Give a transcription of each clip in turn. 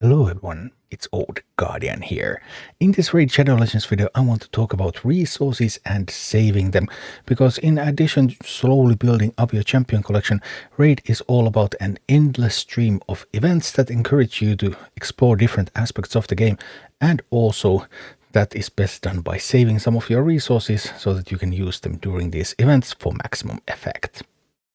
Hello everyone, it's Old Guardian here. In this Raid Shadow Legends video I want to talk about resources and saving them, because in addition to slowly building up your champion collection, Raid is all about an endless stream of events that encourage you to explore different aspects of the game, and also that is best done by saving some of your resources so that you can use them during these events for maximum effect.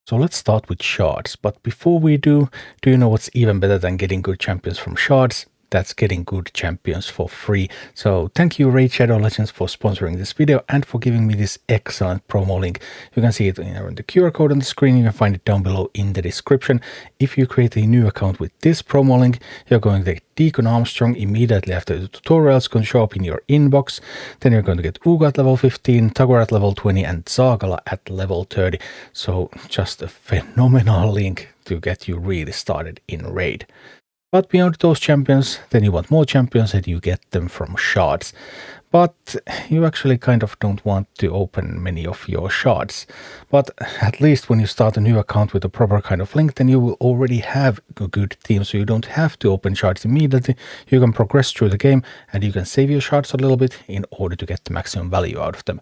So let's start with Shards, but before we do you know what's even better than getting good champions from Shards? That's getting good champions for free. So thank you Raid Shadow Legends for sponsoring this video and for giving me this excellent promo link. You can see it in the QR code on the screen, you can find it down below in the description. If you create a new account with this promo link, you're going to get Deacon Armstrong immediately after the tutorial is going to show up in your inbox. Then you're going to get Uugo at level 15, Tagoar at level 20 and Zargala at level 30. So just a phenomenal link to get you really started in Raid. But beyond those champions, then you want more champions and you get them from Shards. But you actually kind of don't want to open many of your Shards. But at least when you start a new account with a proper kind of link, then you will already have a good team, so you don't have to open Shards immediately. You can progress through the game and you can save your Shards a little bit in order to get the maximum value out of them.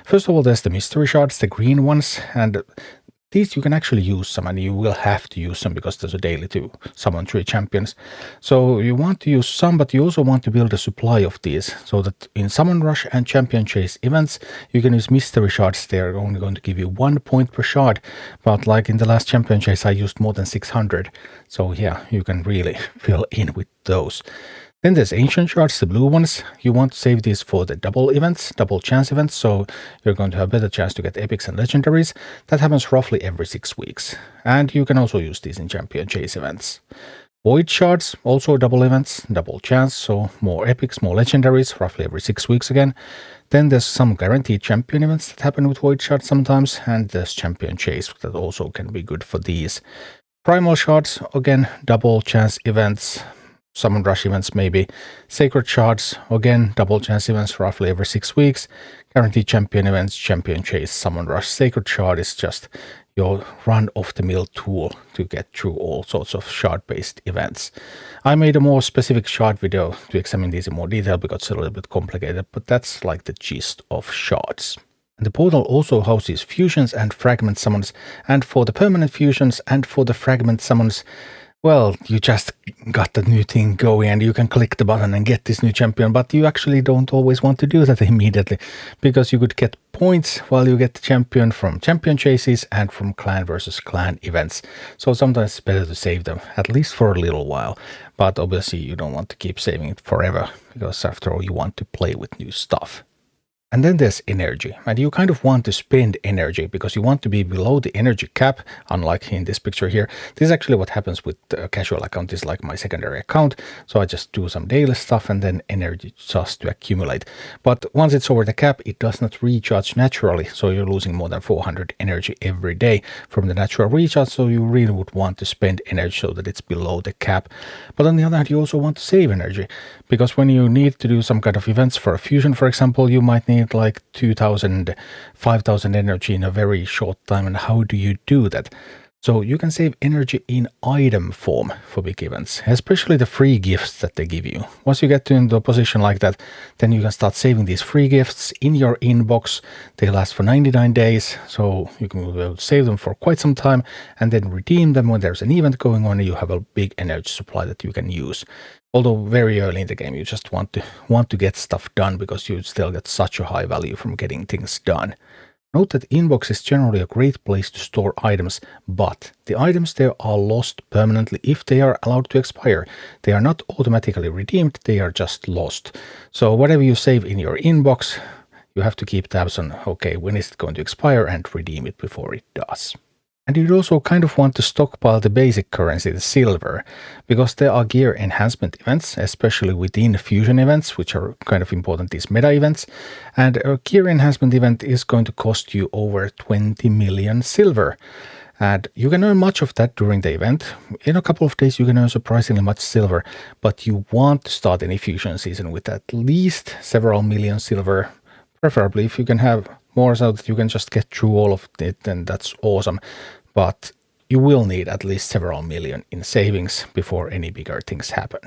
First of all, there's the mystery Shards, the green ones, and these you can actually use some, and you will have to use some because there's a daily to summon 3 champions. So you want to use some, but you also want to build a supply of these so that in summon rush and champion chase events you can use mystery shards. They're only going to give you 1 point per shard, but like in the last champion chase I used more than 600. So yeah, you can really fill in with those. Then there's Ancient Shards, the blue ones. You want to save these for the double events, double chance events, so you're going to have a better chance to get epics and legendaries. That happens roughly every 6 weeks. And you can also use these in champion chase events. Void Shards, also double events, double chance, so more epics, more legendaries, roughly every 6 weeks again. Then there's some guaranteed champion events that happen with Void Shards sometimes, and there's champion chase that also can be good for these. Primal Shards, again, double chance events, summon rush events maybe. Sacred Shards, again, double chance events roughly every 6 weeks. Guaranteed champion events, champion chase, summon rush. Sacred Shard is just your run-of-the-mill tool to get through all sorts of shard-based events. I made a more specific shard video to examine these in more detail because it's a little bit complicated, but that's like the gist of shards. The portal also houses fusions and fragment summons, and for the permanent fusions and for the fragment summons, well, you just got the new thing going and you can click the button and get this new champion, but you actually don't always want to do that immediately, because you could get points while you get the champion from champion chases and from clan versus clan events. So sometimes it's better to save them, at least for a little while, but obviously you don't want to keep saving it forever, because after all you want to play with new stuff. And then there's energy, and you kind of want to spend energy because you want to be below the energy cap, unlike in this picture here. This is actually what happens with a casual account. This is like my secondary account, so I just do some daily stuff and then energy starts to accumulate. But once it's over the cap, it does not recharge naturally, so you're losing more than 400 energy every day from the natural recharge, so you really would want to spend energy so that it's below the cap. But on the other hand, you also want to save energy, because when you need to do some kind of events for a fusion, for example, you might need like 2000, 5000 energy in a very short time. And how do you do that? So you can save energy in item form for big events, especially the free gifts that they give you. Once you get into a position like that, then you can start saving these free gifts in your inbox. They last for 99 days, so you can be able to save them for quite some time and then redeem them when there's an event going on and you have a big energy supply that you can use. Although very early in the game, you just want to get stuff done because you still get such a high value from getting things done. Note that inbox is generally a great place to store items, but the items there are lost permanently if they are allowed to expire. They are not automatically redeemed, they are just lost. So whatever you save in your inbox, you have to keep tabs on, okay, when is it going to expire, and redeem it before it does. And you'd also kind of want to stockpile the basic currency, the silver, because there are gear enhancement events, especially within fusion events, which are kind of important, these meta events. And a gear enhancement event is going to cost you over 20 million silver. And you can earn much of that during the event. In a couple of days you can earn surprisingly much silver, but you want to start any fusion season with at least several million silver. Preferably if you can have more so that you can just get through all of it, then that's awesome. But you will need at least several million in savings before any bigger things happen.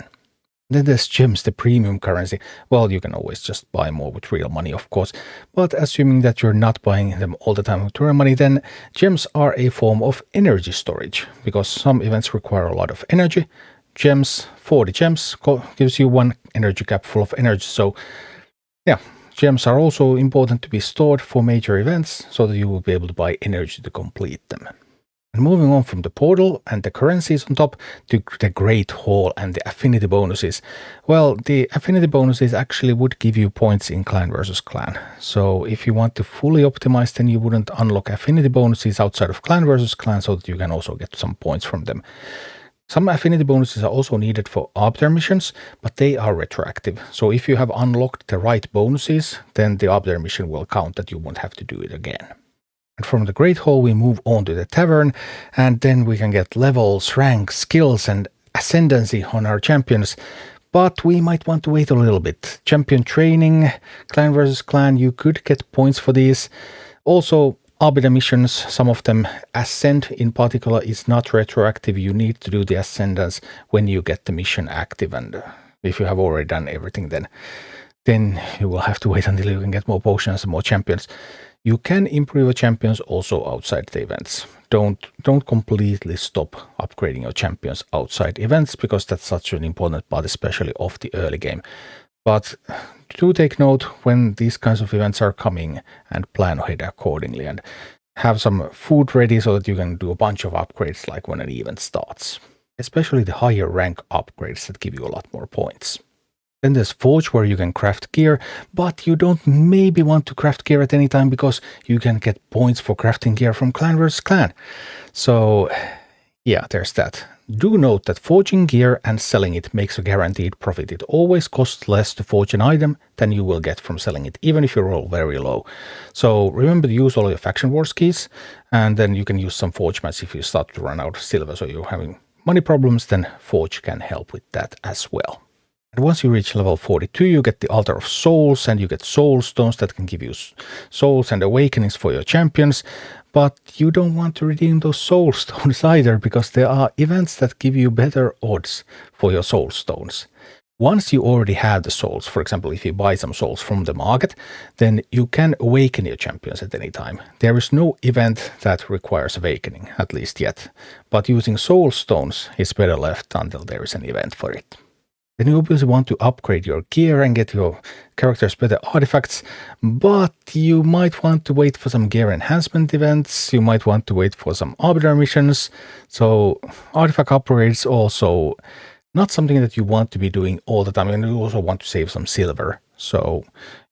Then there's gems, the premium currency. Well, you can always just buy more with real money, of course. But assuming that you're not buying them all the time with real money, then gems are a form of energy storage, because some events require a lot of energy. Gems, 40 gems, gives you 1 energy cap full of energy. So yeah, gems are also important to be stored for major events, so that you will be able to buy energy to complete them. And moving on from the portal and the currencies on top to the Great Hall and the affinity bonuses. Well, the affinity bonuses actually would give you points in clan versus clan. So if you want to fully optimize, then you wouldn't unlock affinity bonuses outside of clan versus clan, so that you can also get some points from them. Some affinity bonuses are also needed for arbiter missions, but they are retroactive. So if you have unlocked the right bonuses, then the arbiter mission will count that you won't have to do it again. And from the Great Hall we move on to the tavern, and then we can get levels, ranks, skills and ascendancy on our champions. But we might want to wait a little bit. Champion training, clan versus clan, you could get points for these. Also, arbiter missions, some of them, Ascend in particular, is not retroactive. You need to do the Ascendance when you get the mission active, and if you have already done everything, then you will have to wait until you can get more potions and more champions. You can improve your champions also outside the events. Don't completely stop upgrading your champions outside events, because that's such an important part, especially of the early game. But do take note when these kinds of events are coming, and plan ahead accordingly, and have some food ready so that you can do a bunch of upgrades like when an event starts. Especially the higher rank upgrades that give you a lot more points. Then there's Forge, where you can craft gear, but you don't maybe want to craft gear at any time, because you can get points for crafting gear from clan versus clan. So yeah, there's that. Do note that forging gear and selling it makes a guaranteed profit. It always costs less to forge an item than you will get from selling it, even if you roll very low. So remember to use all your faction wars keys, and then you can use some forge mats if you start to run out of silver, so you're having money problems, then Forge can help with that as well. And once you reach level 42, you get the Altar of Souls, and you get Soulstones that can give you souls and awakenings for your champions. But you don't want to redeem those Soulstones either, because there are events that give you better odds for your Soulstones. Once you already have the souls, for example, if you buy some souls from the market, then you can awaken your champions at any time. There is no event that requires awakening, at least yet. But using Soulstones is better left until there is an event for it. Then you obviously want to upgrade your gear and get your characters better artifacts, but you might want to wait for some gear enhancement events, you might want to wait for some arbiter missions, so artifact upgrades also not something that you want to be doing all the time, and you also want to save some silver, so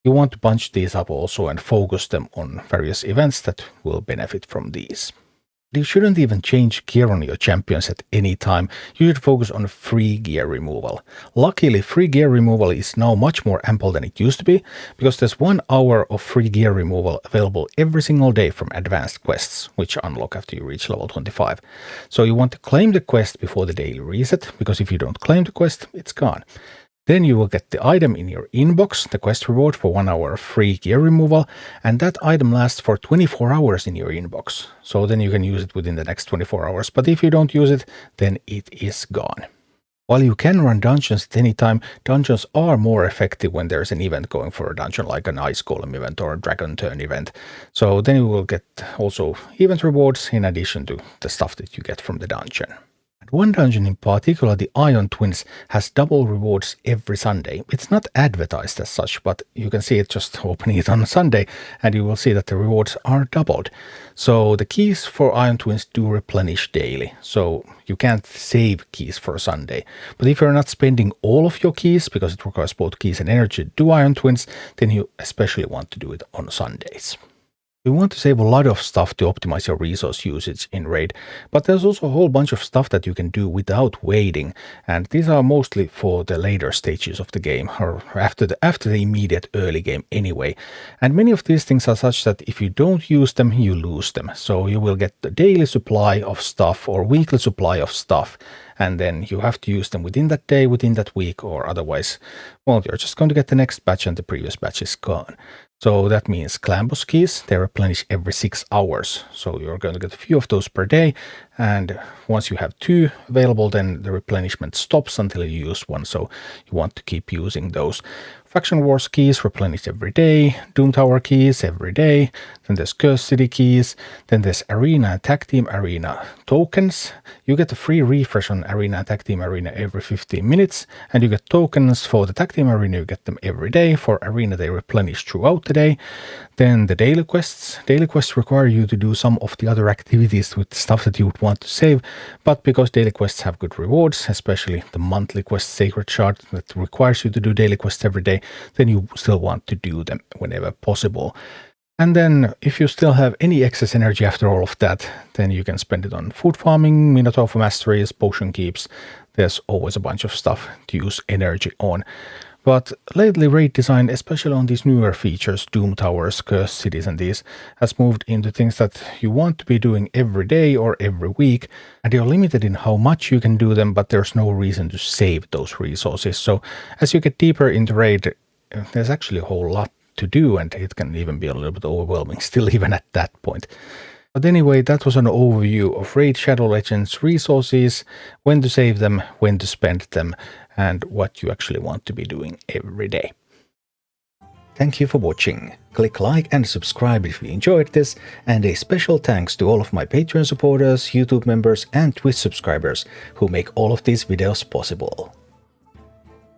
you want to bunch these up also and focus them on various events that will benefit from these. You shouldn't even change gear on your champions at any time. You should focus on free gear removal. Luckily, free gear removal is now much more ample than it used to be, because there's 1 hour of free gear removal available every single day from advanced quests, which unlock after you reach level 25. So you want to claim the quest before the daily reset, because if you don't claim the quest, it's gone. Then you will get the item in your inbox, the quest reward for 1 hour of free gear removal, and that item lasts for 24 hours in your inbox. So then you can use it within the next 24 hours, but if you don't use it, then it is gone. While you can run dungeons at any time, dungeons are more effective when there's an event going for a dungeon, like an Ice Golem event or a Dragon Turn event. So then you will get also event rewards in addition to the stuff that you get from the dungeon. One dungeon in particular, the Iron Twins, has double rewards every Sunday. It's not advertised as such, but you can see it just opening it on a Sunday, and you will see that the rewards are doubled. So the keys for Iron Twins do replenish daily, so you can't save keys for a Sunday. But if you're not spending all of your keys, because it requires both keys and energy to do Iron Twins, then you especially want to do it on Sundays. You want to save a lot of stuff to optimize your resource usage in Raid, but there's also a whole bunch of stuff that you can do without waiting, and these are mostly for the later stages of the game, or after the immediate early game anyway. And many of these things are such that if you don't use them, you lose them. So you will get the daily supply of stuff or weekly supply of stuff, and then you have to use them within that day, within that week, or otherwise, well, you're just going to get the next batch and the previous batch is gone. So that means clan boss keys, they replenish every 6 hours. So you're going to get a few of those per day. And once you have 2 available, then the replenishment stops until you use 1. So you want to keep using those. Faction Wars keys replenished every day, Doom Tower keys every day, then there's Curse City keys, then there's Arena and Tag Team Arena tokens. You get a free refresh on Arena and Tag Team Arena every 15 minutes, and you get tokens for the Tag Team Arena, you get them every day. For Arena, they replenish throughout the day. Then the daily quests. Daily quests require you to do some of the other activities with stuff that you would want to save, but because daily quests have good rewards, especially the monthly quest Sacred Shard that requires you to do daily quests every day, then you still want to do them whenever possible. And then if you still have any excess energy after all of that, then you can spend it on food farming, Minotaur for masteries, potion keeps. There's always a bunch of stuff to use energy on. But lately raid design, especially on these newer features, Doom Towers, Curse Cities and these, has moved into things that you want to be doing every day or every week, and you're limited in how much you can do them, but there's no reason to save those resources. So as you get deeper into raid, there's actually a whole lot to do, and it can even be a little bit overwhelming still even at that point. But anyway, that was an overview of Raid Shadow Legends resources, when to save them, when to spend them, and what you actually want to be doing every day. Thank you for watching. Click like and subscribe if you enjoyed this, and a special thanks to all of my Patreon supporters, YouTube members and Twitch subscribers who make all of these videos possible.